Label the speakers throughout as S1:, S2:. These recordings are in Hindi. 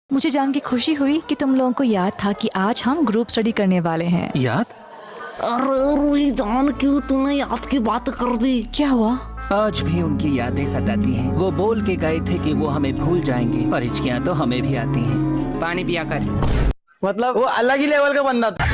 S1: मुझे जान के खुशी हुई कि तुम लोगों को याद था कि आज हम ग्रुप स्टडी करने वाले हैं।
S2: याद?
S3: अरे रूही जान, क्यों तूने याद की बात कर दी?
S1: क्या हुआ?
S2: आज भी उनकी यादें सताती हैं। वो बोल के गए थे कि वो हमें भूल जाएंगे, पर हिचकियां तो हमें भी आती हैं। पानी पिया कर।
S4: मतलब वो अलग ही लेवल का बंदा था।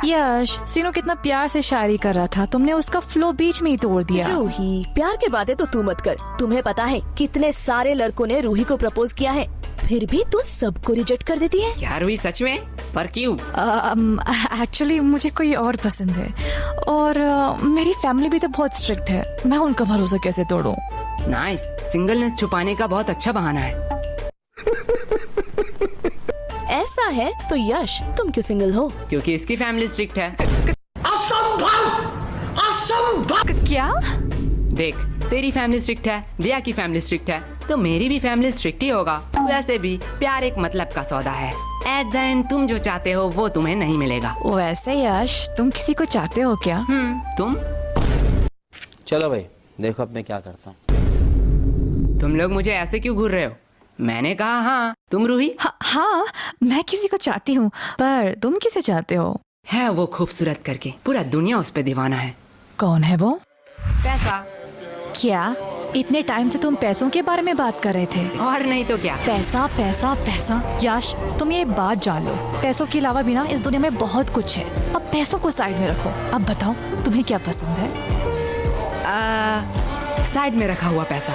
S1: यश, सीनो कितना प्यार से शायरी कर रहा था, तुमने उसका फ्लो बीच में ही तोड़ दिया।
S5: रूही, प्यार के बातें तो तू मत कर। तुम्हें पता है कितने सारे लड़कों ने रूही को प्रपोज किया है, फिर भी तू सबको रिजेक्ट कर देती है।
S6: क्या रूही, सच में? पर क्यों?
S1: एक्चुअली मुझे कोई और पसंद है और मेरी फैमिली भी तो बहुत स्ट्रिक्ट है। मैं उनका भरोसा कैसे तोड़ूं?
S6: नाइस, सिंगलनेस छुपाने का बहुत अच्छा बहाना है।
S5: ऐसा है तो यश, तुम क्यों सिंगल हो?
S6: क्योंकि इसकी फैमिली स्ट्रिक्ट है।
S1: क्या?
S6: देख, तेरी फैमिली स्ट्रिक्ट है, दिया की फैमिली स्ट्रिक्ट है, तो मेरी भी फैमिली स्ट्रिक्ट ही होगा। वैसे भी प्यार एक मतलब का सौदा है। एट द एंड तुम जो चाहते हो वो तुम्हें नहीं मिलेगा।
S1: वैसे यश, तुम किसी को चाहते हो क्या?
S6: तुम?
S4: चलो भाई, देखो अब मैं क्या करता हूँ।
S6: तुम लोग मुझे ऐसे क्यों घूर रहे हो? मैंने कहा हाँ। तुम रूही?
S1: हाँ, मैं किसी को चाहती हूँ, पर तुम किसे चाहते हो?
S6: है वो खूबसूरत करके, पूरा दुनिया उस पे दीवाना है।
S1: कौन है वो?
S6: पैसा।
S1: क्या इतने टाइम से तुम पैसों के बारे में बात कर रहे थे?
S6: और नहीं तो क्या।
S1: पैसा पैसा पैसा। यश, तुम ये बात जान लो, पैसों के अलावा भी ना इस दुनिया में बहुत कुछ है। अब पैसों को साइड में रखो। अब बताओ तुम्हें क्या पसंद है?
S6: साइड में रखा हुआ पैसा।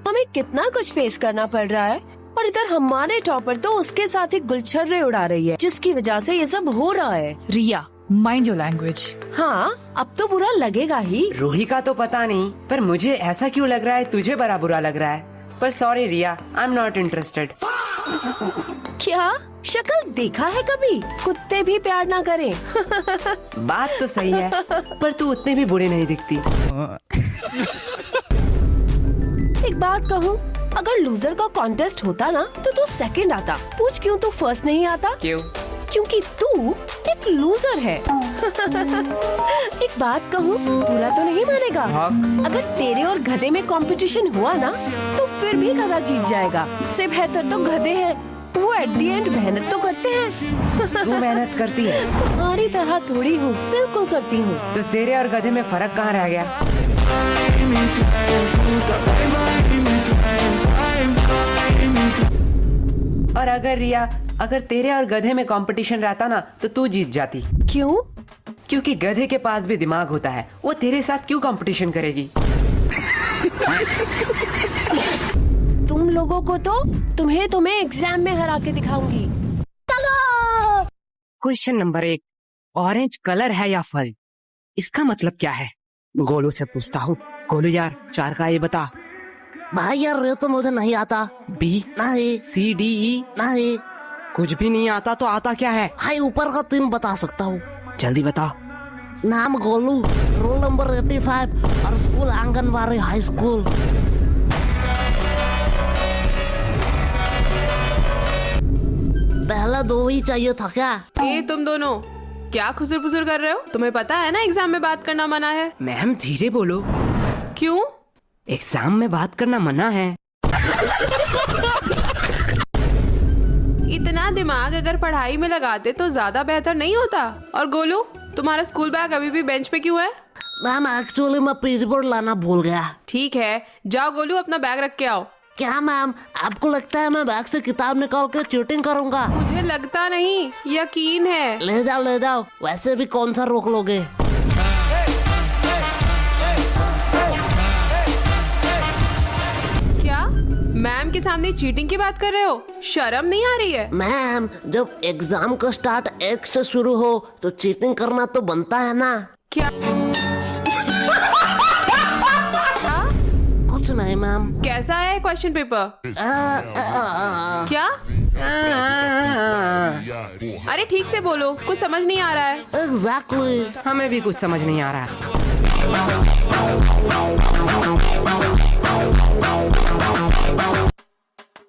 S5: हमें कितना कुछ फेस करना पड़ रहा है और इधर हमारे टॉपर तो उसके साथ ही गुलछर्रे उड़ा रही है, जिसकी वजह से ये सब हो रहा है।
S1: रिया, माइंड योर लैंग्वेज।
S5: हाँ, अब तो बुरा लगेगा ही।
S6: रूही का तो पता नहीं, पर मुझे ऐसा क्यों लग रहा है तुझे बड़ा बुरा लग रहा है। पर sorry Riya, I am not interested.
S5: क्या शक्ल देखा है कभी? कुत्ते भी प्यार ना करें।
S6: बात तो सही है, पर तू उतने भी बुरे नहीं दिखती।
S5: एक बात कहूँ, अगर लूजर का कॉन्टेस्ट होता ना तो तू सेकंड आता। पूछ क्यों तू फर्स्ट नहीं आता?
S6: क्यों?
S5: क्योंकि तू एक लूजर है। एक बात कहूँ, बुरा तो नहीं मानेगा? अगर तेरे और गधे में कंपटीशन हुआ ना तो फिर भी गधा जीत जाएगा। इससे बेहतर तो गधे हैं, वो एट द एंड मेहनत तो करते हैं।
S6: तू मेहनत करती है?
S5: तुम्हारी तरह थोड़ी हूँ, बिल्कुल करती हूँ।
S6: तो तेरे और गधे में फर्क कहाँ रह गया? और अगर रिया, अगर तेरे और गधे में कंपटीशन रहता ना तो तू जीत जाती।
S5: क्यों?
S6: क्योंकि गधे के पास भी दिमाग होता है, वो तेरे साथ क्यों कंपटीशन करेगी?
S5: तुम लोगों को तो तुम्हें एग्जाम में हरा के दिखाऊंगी। चलो।
S6: क्वेश्चन नंबर 1, ऑरेंज कलर है या फल? इसका मतलब क्या है? गोलू से पूछता हूँ। गोलू यार, 4 का ये बता।
S3: भाई यार, ये तो मुझे नहीं आता।
S6: बी,
S3: नहीं।
S6: सी, डी, ई?
S3: नहीं।
S6: कुछ भी नहीं आता तो आता क्या है?
S3: हाई ऊपर का 3 बता सकता हूँ।
S6: जल्दी बता।
S3: नाम गोलू, रोल नंबर 85 और स्कूल आंगनबाड़ी हाई स्कूल। पहला 2 ही चाहिए था क्या?
S7: ए तुम दोनों क्या खुसर फुसर कर रहे हो? तुम्हें पता है ना एग्जाम में बात करना मना है।
S6: मैम धीरे बोलो।
S7: क्यों?
S6: एग्जाम में बात करना मना है।
S7: इतना दिमाग अगर पढ़ाई में लगाते तो ज्यादा बेहतर नहीं होता। और गोलू, तुम्हारा स्कूल बैग अभी भी बेंच पे क्यों है?
S3: मैम एक्चुअली मैं पेज बोर्ड लाना भूल गया।
S7: ठीक है, जाओ गोलू अपना बैग रख के आओ।
S3: क्या मैम, आपको लगता है मैं बैग से किताब निकाल कर चीटिंग करूंगा?
S7: मुझे लगता नहीं, यकीन है।
S3: ले जाओ, वैसे भी कौन सा रोक लोगे।
S7: क्या मैम के सामने चीटिंग की बात कर रहे हो? शर्म नहीं आ रही है?
S3: मैम, जब एग्जाम का स्टार्ट 1 से शुरू हो तो चीटिंग करना तो बनता है ना।
S7: क्या?
S3: कुछ नहीं मैम।
S7: कैसा है क्वेश्चन पेपर? क्या? अरे ठीक से बोलो, कुछ समझ नहीं आ रहा है।
S3: एग्जैक्टली।
S6: हमें भी कुछ समझ नहीं आ रहा है।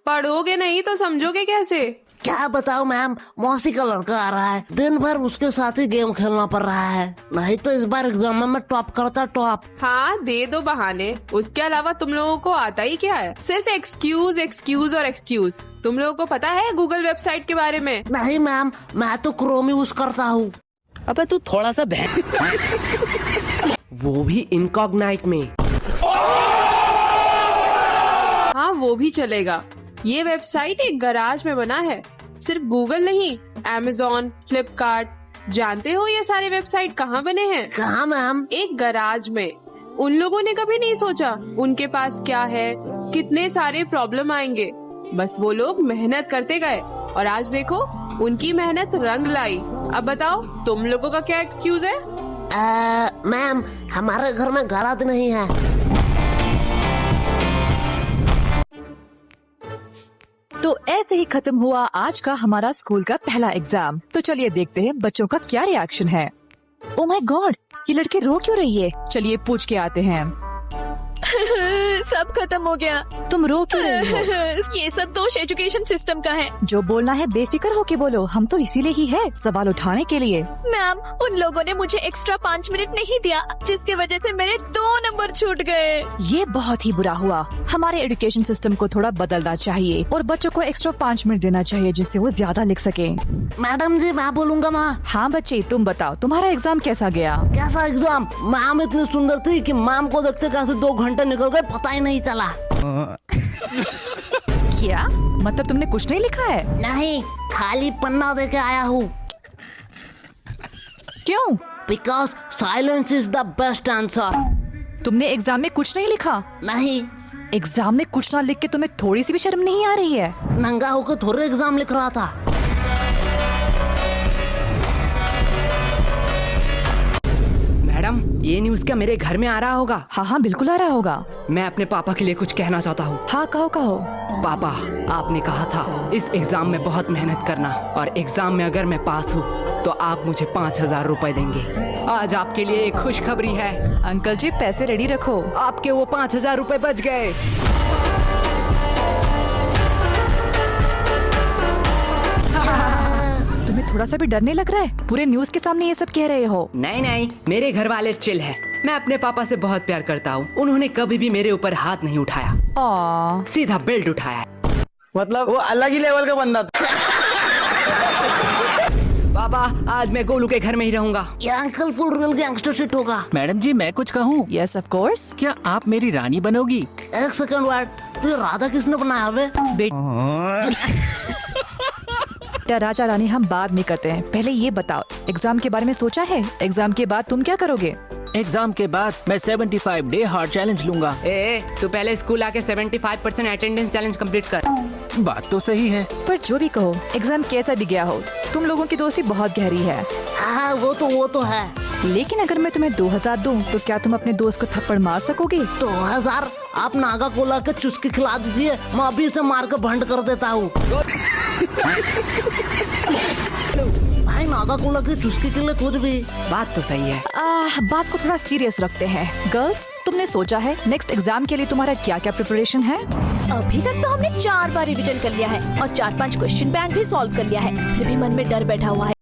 S7: पढ़ोगे नहीं तो समझोगे कैसे?
S3: क्या बताओ मैम, मौसी का लड़का आ रहा है, दिन भर उसके साथ ही गेम खेलना पड़ रहा है, नहीं तो इस बार एग्जाम में मैं टॉप करता टॉप।
S7: हाँ दे दो बहाने, उसके अलावा तुम लोगों को आता ही क्या है? सिर्फ एक्सक्यूज एक्सक्यूज और एक्सक्यूज। तुम लोगों को पता है गूगल वेबसाइट के बारे में?
S3: नहीं मैम, मैं तो क्रोम यूज करता हूँ।
S8: अबे तू थोड़ा सा
S5: वो भी इनकॉग्नाइट में।
S7: हाँ वो भी चलेगा। ये वेबसाइट एक गराज में बना है, सिर्फ गूगल नहीं, Amazon, फ्लिपकार्ट। जानते हो ये सारे वेबसाइट कहाँ बने हैं?
S3: कहाँ मैम?
S7: एक गराज में। उन लोगों ने कभी नहीं सोचा उनके पास क्या है, कितने सारे प्रॉब्लम आएंगे। बस वो लोग मेहनत करते गए और आज देखो उनकी मेहनत रंग लाई। अब बताओ तुम लोगों का क्या एक्सक्यूज है?
S3: मैम, हमारे घर में गराज नहीं है।
S1: तो ऐसे ही खत्म हुआ आज का हमारा स्कूल का पहला एग्जाम। तो चलिए देखते हैं बच्चों का क्या रिएक्शन है। ओ माय गॉड, ये लड़की रो क्यों रही है? चलिए पूछ के आते हैं। सब खत्म हो गया। तुम रो क्यों रही हो?
S9: ये सब दोष एजुकेशन सिस्टम का है।
S1: जो बोलना है बेफिक्र होके बोलो, हम तो इसीलिए ही है, सवाल उठाने के लिए।
S9: मैम, उन लोगों ने मुझे एक्स्ट्रा 5 मिनट नहीं दिया, जिसकी वजह से मेरे 2 नंबर छूट गए।
S1: ये बहुत ही बुरा हुआ। हमारे एजुकेशन सिस्टम को थोड़ा बदलना चाहिए और बच्चों को एक्स्ट्रा 5 मिनट देना चाहिए, जिससे वो ज्यादा लिख सके।
S3: मैडम जी मैं बोलूँगा माँ।
S1: हाँ बच्चे, तुम बताओ तुम्हारा एग्जाम कैसा गया?
S3: कैसा एग्जाम? मैम इतनी सुंदर थी कि मैम को देखते कैसे 2 घंटे निकल गए पता ही नहीं चला।
S1: क्या मतलब तुमने कुछ नहीं लिखा है?
S3: नहीं, खाली पन्ना देके आया हूँ।
S1: क्यों?
S3: Because silence is the best answer.
S1: तुमने एग्जाम में कुछ नहीं लिखा?
S3: नहीं,
S1: एग्जाम में कुछ ना लिख के तुम्हें थोड़ी सी भी शर्म नहीं आ रही है?
S3: नंगा होकर थोड़े एग्जाम लिख रहा था।
S6: मैडम, ये न्यूज़ क्या मेरे घर में आ रहा होगा?
S1: हाँ हाँ बिल्कुल आ रहा होगा।
S6: मैं अपने पापा के लिए कुछ कहना चाहता हूँ।
S1: हाँ कहो कहो।
S6: पापा, आपने कहा था इस एग्जाम में बहुत मेहनत करना और एग्जाम में अगर मैं पास हूँ तो आप मुझे 5,000 रुपए देंगे। आज आपके लिए एक खुशखबरी है।
S1: अंकल जी पैसे रेडी रखो।
S6: आपके वो 5,000 रुपए बच गए।
S1: तुम्हें थोड़ा सा भी डर नहीं लग रहा है? पूरे न्यूज के सामने ये सब कह रहे हो।
S6: नहीं नहीं, मेरे घर वाले चिल है। मैं अपने पापा से बहुत प्यार करता हूँ। उन्होंने कभी भी मेरे ऊपर हाथ नहीं उठाया, सीधा बेल्ट उठाया।
S8: मतलब वो अलग ही लेवल का बंदा था।
S6: पापा, आज मैं गोलू के घर में ही रहूंगा।
S3: ये uncle full real gangster shit होगा।
S2: मैडम जी मैं कुछ कहूँ?
S1: Yes of course.
S2: क्या आप मेरी रानी बनोगी?
S3: एक सेकंड वाइट, तो राधा किसने बनाया बे?
S1: राजा रानी हम बाद में करते हैं, पहले ये बताओ एग्जाम के बारे में सोचा है? एग्जाम के बाद तुम क्या करोगे?
S2: एग्जाम के बाद मैं 75 डे हार्ड चैलेंज लूंगा।
S6: तू पहले स्कूल आके 75% अटेंडेंस चैलेंज कंप्लीट कर।
S2: बात तो सही है,
S1: पर जो भी कहो एग्जाम कैसा भी गया हो, तुम लोगों की दोस्ती बहुत गहरी है।
S3: हाँ वो तो है।
S1: लेकिन अगर मैं तुम्हें 2,000 दूं तो क्या तुम अपने दोस्त को थप्पड़ मार सकोगे?
S3: 2000? आप नागा कोला के चुस्की खिला दीजिए, मैं अभी से मार कर भंड कर देता हूँ। भाई नागा कोला की चुस्की के लिए कुछ भी।
S6: बात तो सही है।
S1: बात को थोड़ा सीरियस रखते हैं। गर्ल्स, तुमने सोचा है नेक्स्ट एग्जाम के लिए तुम्हारा क्या क्या प्रिपरेशन है?
S9: अभी तक तो हमने 4 बार रिवीजन कर लिया है और 4-5 क्वेश्चन बैंक भी सॉल्व कर लिया है, फिर भी मन में डर बैठा हुआ है।